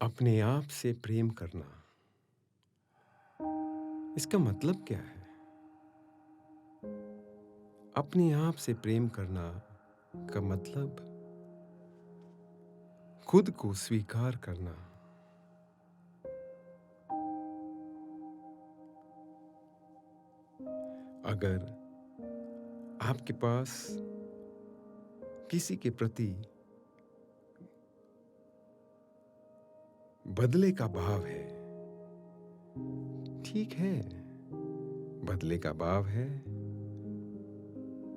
अपने आप से प्रेम करना, इसका मतलब क्या है? अपने आप से प्रेम करना का मतलब खुद को स्वीकार करना। अगर आपके पास किसी के प्रति बदले का भाव है, ठीक है, बदले का भाव है,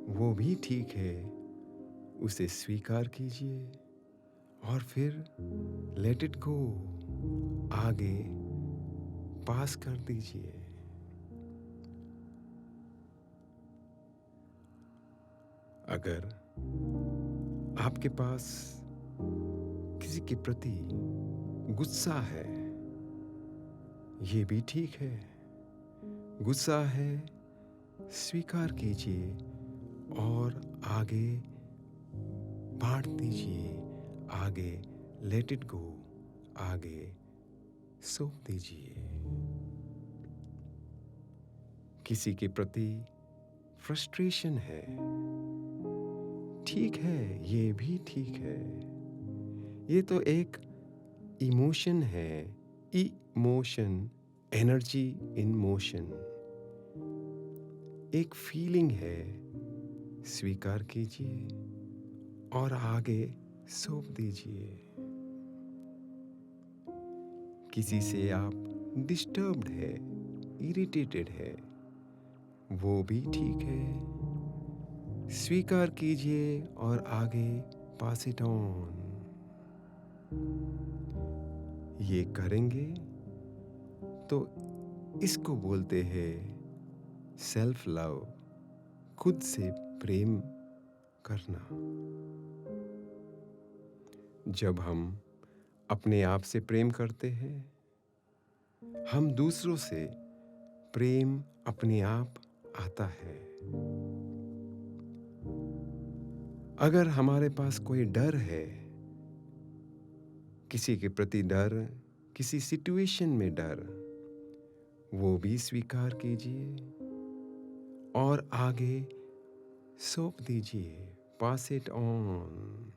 वो भी ठीक है, उसे स्वीकार कीजिए और फिर लेट इट गो, आगे पास कर दीजिए। अगर आपके पास किसी के प्रति गुस्सा है, ये भी ठीक है, गुस्सा है, स्वीकार कीजिए और आगे बांट दीजिए, आगे लेट इट गो, आगे सौंप दीजिए। किसी के प्रति फ्रस्ट्रेशन है, ठीक है, ये भी ठीक है, ये तो एक इमोशन है, इमोशन, एनर्जी इन मोशन, एक फीलिंग है, स्वीकार कीजिए और आगे सौंप दीजिए। किसी से आप डिस्टर्ब्ड है, इरिटेटेड है, वो भी ठीक है, स्वीकार कीजिए और आगे पास इट ऑन। ये करेंगे तो इसको बोलते हैं सेल्फ लव, खुद से प्रेम करना। जब हम अपने आप से प्रेम करते हैं, हम दूसरों से प्रेम अपने आप आता है। अगर हमारे पास कोई डर है, किसी के प्रति डर, किसी सिचुएशन में डर, वो भी स्वीकार कीजिए और आगे सौंप दीजिए, पास इट ऑन।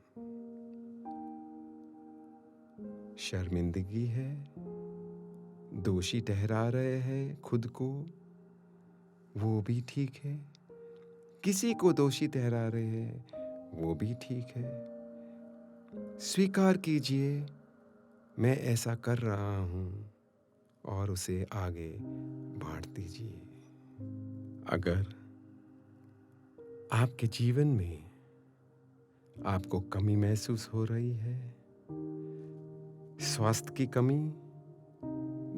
शर्मिंदगी है, दोषी ठहरा रहे हैं खुद को, वो भी ठीक है, किसी को दोषी ठहरा रहे हैं, वो भी ठीक है, स्वीकार कीजिए मैं ऐसा कर रहा हूँ और उसे आगे बांट दीजिए। अगर आपके जीवन में आपको कमी महसूस हो रही है, स्वास्थ्य की कमी,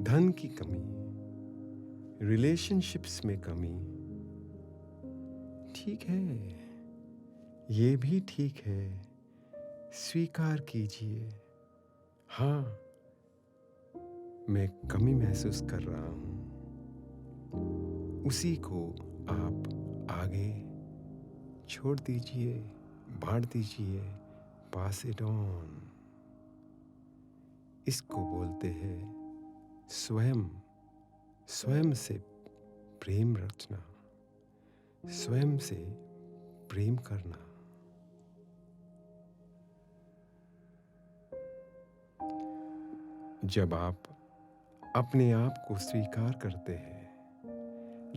धन की कमी, रिलेशनशिप्स में कमी, ठीक है, ये भी ठीक है, स्वीकार कीजिए, हाँ, मैं कमी महसूस कर रहा हूँ, उसी को आप आगे छोड़ दीजिए, बांट दीजिए, पास इट ऑन। इसको बोलते हैं स्वयं, स्वयं से प्रेम रचना, स्वयं से प्रेम करना। जब आप अपने आप को स्वीकार करते हैं,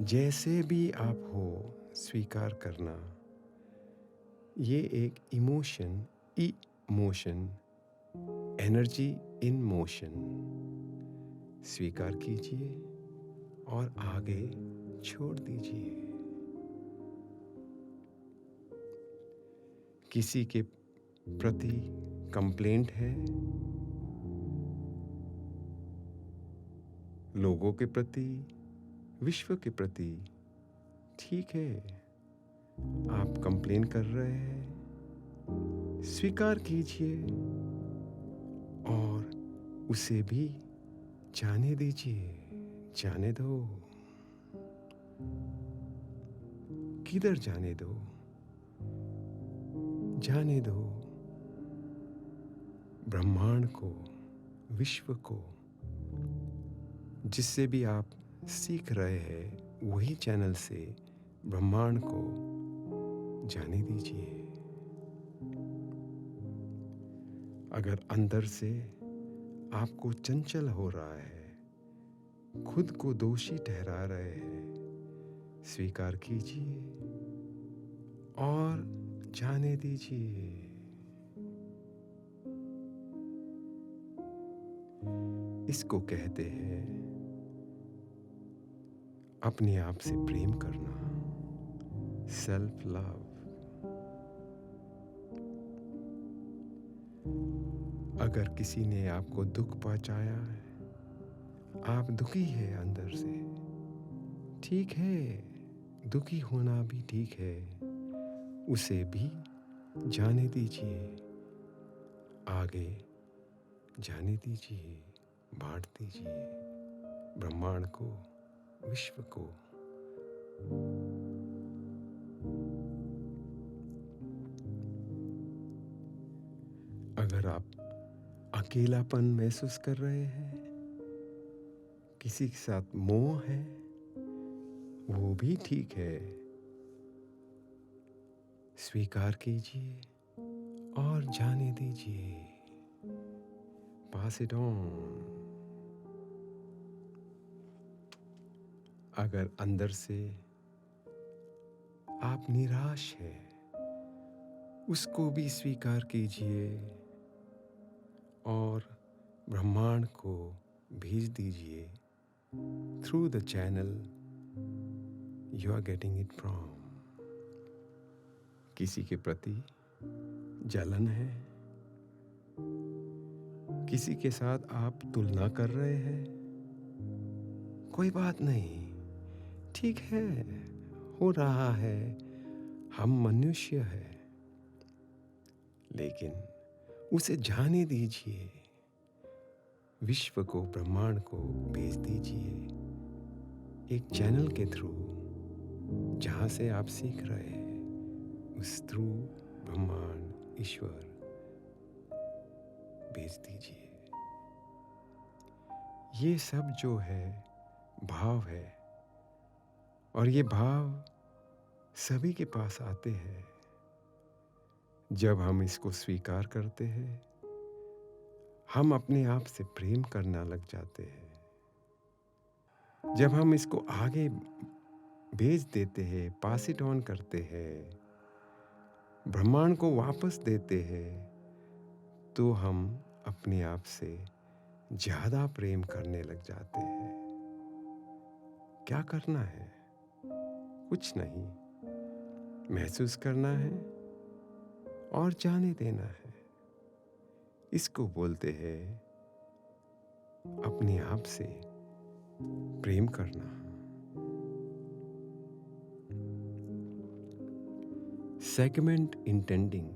जैसे भी आप हो, स्वीकार करना, ये एक emotion, emotion, energy in motion, स्वीकार कीजिए और आगे छोड़ दीजिए। किसी के प्रति कंप्लेंट है, लोगों के प्रति, विश्व के प्रति, ठीक है, आप कंप्लेन कर रहे हैं, स्वीकार कीजिए और उसे भी जाने दीजिए, जाने दो, किधर जाने दो, जाने दो, ब्रह्मांड को, विश्व को, जिससे भी आप सीख रहे हैं वही चैनल से ब्रह्मांड को जाने दीजिए। अगर अंदर से आपको चंचल हो रहा है, खुद को दोषी ठहरा रहे हैं, स्वीकार कीजिए और जाने दीजिए। इसको कहते हैं अपने आप से प्रेम करना, सेल्फ लव। अगर किसी ने आपको दुख पहुंचाया है, आप दुखी है अंदर से, ठीक है, दुखी होना भी ठीक है, उसे भी जाने दीजिए, आगे जाने दीजिए, बांट दीजिए ब्रह्मांड को, विश्व को। अगर आप अकेलापन महसूस कर रहे हैं, किसी के साथ मोह है, वो भी ठीक है, स्वीकार कीजिए और जाने दीजिए, पास इट ऑन। अगर अंदर से आप निराश है, उसको भी स्वीकार कीजिए और ब्रह्मांड को भेज दीजिए through the channel you are getting it from. किसी के प्रति जलन है, किसी के साथ आप तुलना कर रहे हैं, कोई बात नहीं, ठीक है, हो रहा है, हम मनुष्य हैं, लेकिन उसे जाने दीजिए, विश्व को, ब्रह्मांड को भेज दीजिए एक चैनल के थ्रू, जहाँ से आप सीख रहे हैं, उस थ्रू ब्रह्मांड, ईश्वर भेज दीजिए। ये सब जो है भाव है, और ये भाव सभी के पास आते हैं। जब हम इसको स्वीकार करते हैं, हम अपने आप से प्रेम करना लग जाते हैं। जब हम इसको आगे भेज देते हैं, पास इट ऑन करते हैं, ब्रह्मांड को वापस देते हैं, तो हम अपने आप से ज़्यादा प्रेम करने लग जाते हैं। क्या करना है? कुछ नहीं, महसूस करना है और जाने देना है। इसको बोलते हैं अपने आप से प्रेम करना। सेगमेंट इंटेंडिंग,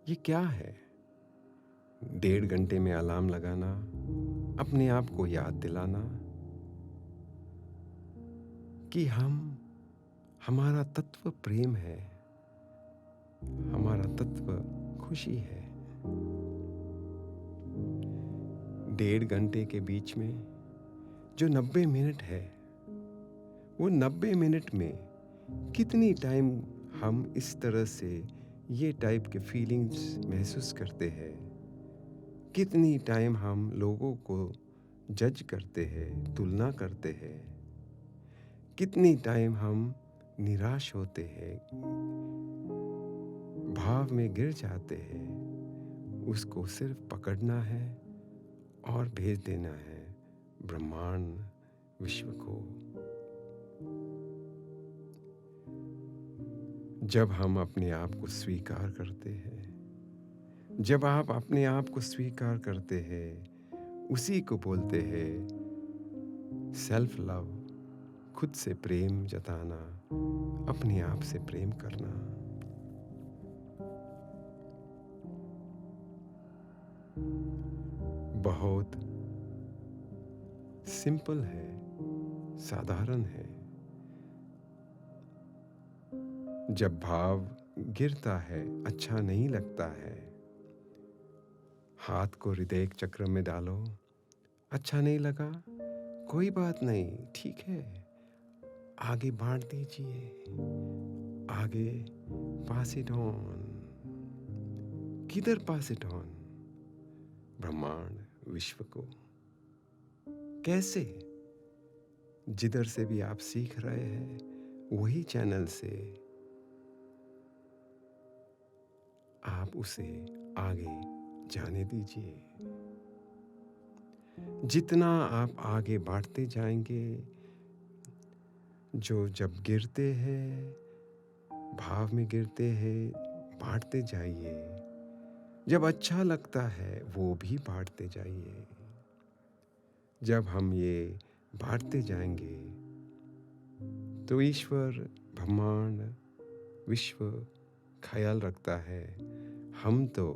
ये क्या है? 1.5 घंटे में अलार्म लगाना, अपने आप को याद दिलाना कि हमारा तत्व प्रेम है, हमारा तत्व खुशी है। 1.5 घंटे के बीच में जो 90 मिनट है, वो 90 मिनट में कितनी टाइम हम इस तरह से ये टाइप के फीलिंग्स महसूस करते हैं, कितनी टाइम हम लोगों को जज करते हैं, तुलना करते हैं, कितनी टाइम हम निराश होते हैं, भाव में गिर जाते हैं। उसको सिर्फ पकड़ना है और भेज देना है ब्रह्मांड, विश्व को। जब हम अपने आप को स्वीकार करते हैं, जब आप अपने आप को स्वीकार करते हैं, उसी को बोलते हैं सेल्फ लव, खुद से प्रेम जताना, अपने आप से प्रेम करना। बहुत सिंपल है, साधारण है। जब भाव गिरता है, अच्छा नहीं लगता है, हाथ को हृदय चक्र में डालो। अच्छा नहीं लगा? कोई बात नहीं, ठीक है। आगे बांट दीजिए, आगे पास इट ऑन। किधर पास इट ऑन? ब्रह्मांड, विश्व को। कैसे? जिधर से भी आप सीख रहे हैं वही चैनल से आप उसे आगे जाने दीजिए। जितना आप आगे बढ़ते जाएंगे, जो जब गिरते हैं, भाव में गिरते हैं, बांटते जाइए। जब अच्छा लगता है वो भी बांटते जाइए। जब हम ये बांटते जाएंगे तो ईश्वर, ब्रह्मांड, विश्व ख्याल रखता है हम तो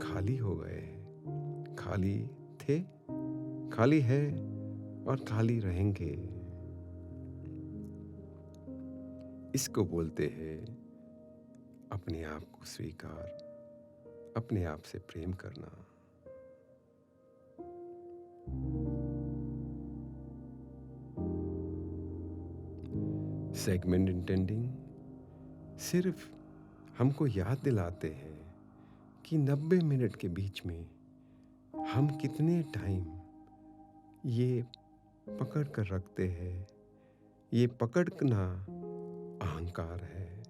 खाली हो गए, खाली थे, खाली है और खाली रहेंगे। इसको बोलते हैं अपने आप को स्वीकार, अपने आप से प्रेम करना। सेगमेंट इंटेंडिंग सिर्फ हमको याद दिलाते हैं कि 90 मिनट के बीच में हम कितने टाइम ये पकड़ कर रखते हैं। ये पकड़ना अहंकार है,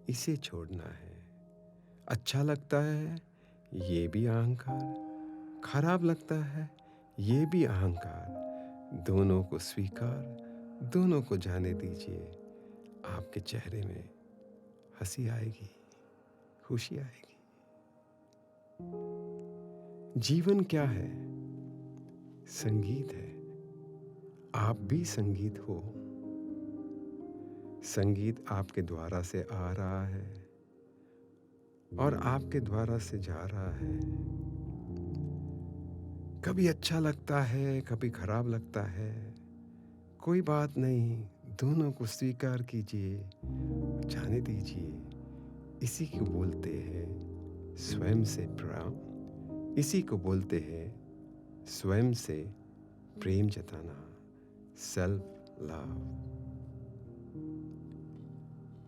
इसे छोड़ना है। अच्छा लगता है ये भी अहंकार, खराब लगता है ये भी अहंकार। दोनों को स्वीकार, दोनों को जाने दीजिए। आपके चेहरे में हंसी आएगी, खुशी आएगी। जीवन क्या है? संगीत है। आप भी संगीत हो। संगीत आपके द्वारा से आ रहा है और आपके द्वारा से जा रहा है। कभी अच्छा लगता है, कभी खराब लगता है। कोई बात नहीं, दोनों को स्वीकार कीजिए, जाने दीजिए। इसी को बोलते हैं स्वयं से प्रेम। इसी को बोलते हैं स्वयं से प्रेम जताना, सेल्फ लव।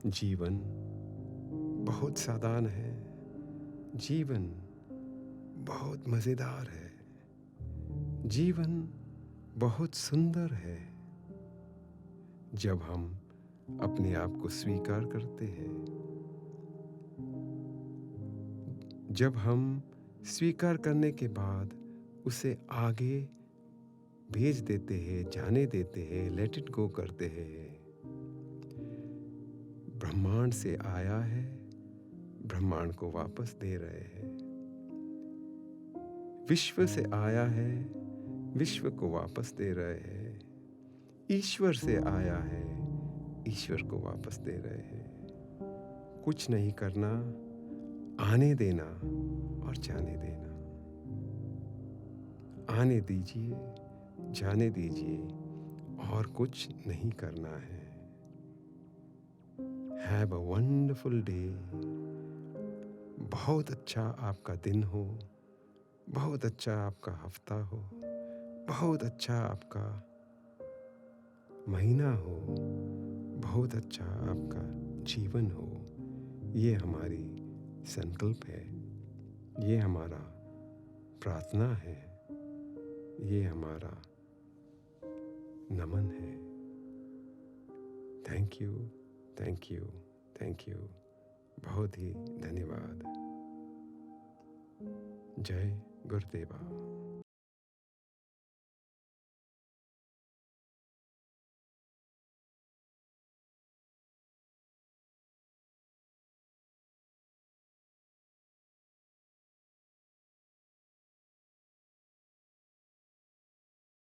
जीवन बहुत साधारण है, जीवन बहुत मज़ेदार है, जीवन बहुत सुंदर है। जब हम अपने आप को स्वीकार करते हैं, जब हम स्वीकार करने के बाद उसे आगे भेज देते हैं, जाने देते हैं, लेट इट गो करते हैं। ब्रह्मांड से आया है, ब्रह्मांड को वापस दे रहे हैं। विश्व से आया है, विश्व को वापस दे रहे हैं। ईश्वर से आया है, ईश्वर को वापस दे रहे हैं। कुछ नहीं करना, आने देना और जाने देना। आने दीजिए, जाने दीजिए और कुछ नहीं करना है। Have a wonderful day. बहुत अच्छा आपका दिन हो, बहुत अच्छा आपका हफ्ता हो, बहुत अच्छा आपका महीना हो, बहुत अच्छा आपका जीवन हो। ये हमारी संकल्प है, ये हमारा प्रार्थना है, ये हमारा नमन है। Thank you, thank you, thank you. बहुत ही धन्यवाद। जय गुरुदेवा।